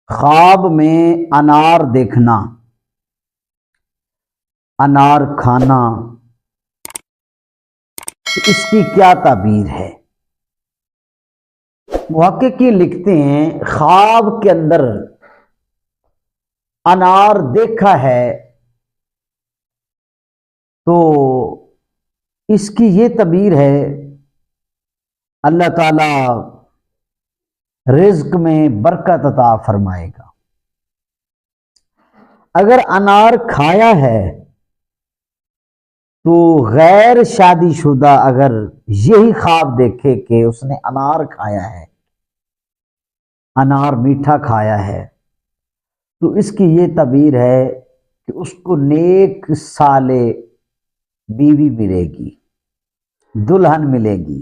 خواب میں انار دیکھنا، انار کھانا، اس کی کیا تعبیر ہے؟ محقق یہ لکھتے ہیں خواب کے اندر انار دیکھا ہے تو اس کی یہ تعبیر ہے اللہ تعالی رزق میں برکت عطا فرمائے گا۔ اگر انار کھایا ہے تو غیر شادی شدہ اگر یہی خواب دیکھے کہ اس نے انار کھایا ہے، انار میٹھا کھایا ہے، تو اس کی یہ تعبیر ہے کہ اس کو نیک صالح بیوی ملے گی، دلہن ملے گی۔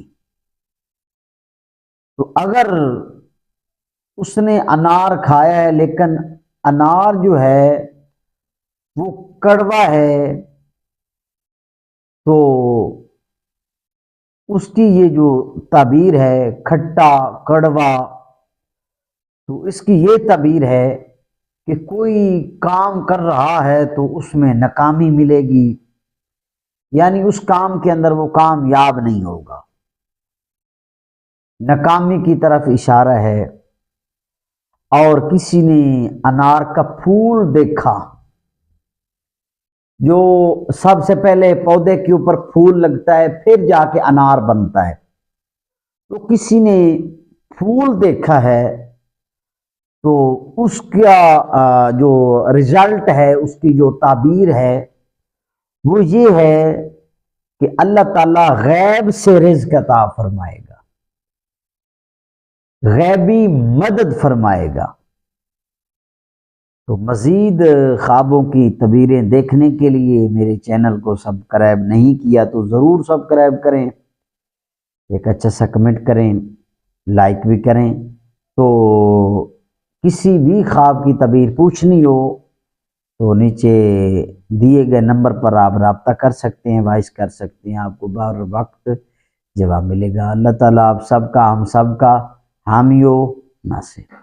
تو اگر اس نے انار کھایا ہے لیکن انار جو ہے وہ کڑوا ہے، تو اس کی یہ جو تعبیر ہے کھٹا کڑوا، تو اس کی یہ تعبیر ہے کہ کوئی کام کر رہا ہے تو اس میں ناکامی ملے گی، یعنی اس کام کے اندر وہ کامیاب نہیں ہوگا، ناکامی کی طرف اشارہ ہے۔ اور کسی نے انار کا پھول دیکھا، جو سب سے پہلے پودے کے اوپر پھول لگتا ہے پھر جا کے انار بنتا ہے، تو کسی نے پھول دیکھا ہے تو اس کا جو رزلٹ ہے، اس کی جو تعبیر ہے وہ یہ ہے کہ اللہ تعالیٰ غیب سے رزق عطا فرمائے گا، غیبی مدد فرمائے گا۔ تو مزید خوابوں کی تعبیریں دیکھنے کے لیے میرے چینل کو سبسکرائب نہیں کیا تو ضرور سبسکرائب کریں، ایک اچھا سا کمنٹ کریں، لائک بھی کریں۔ تو کسی بھی خواب کی تعبیر پوچھنی ہو تو نیچے دیے گئے نمبر پر آپ رابطہ کر سکتے ہیں، وائس کر سکتے ہیں، آپ کو بر وقت جواب ملے گا۔ اللہ تعالیٰ آپ سب کا، ہم سب کا حامی و ناصر۔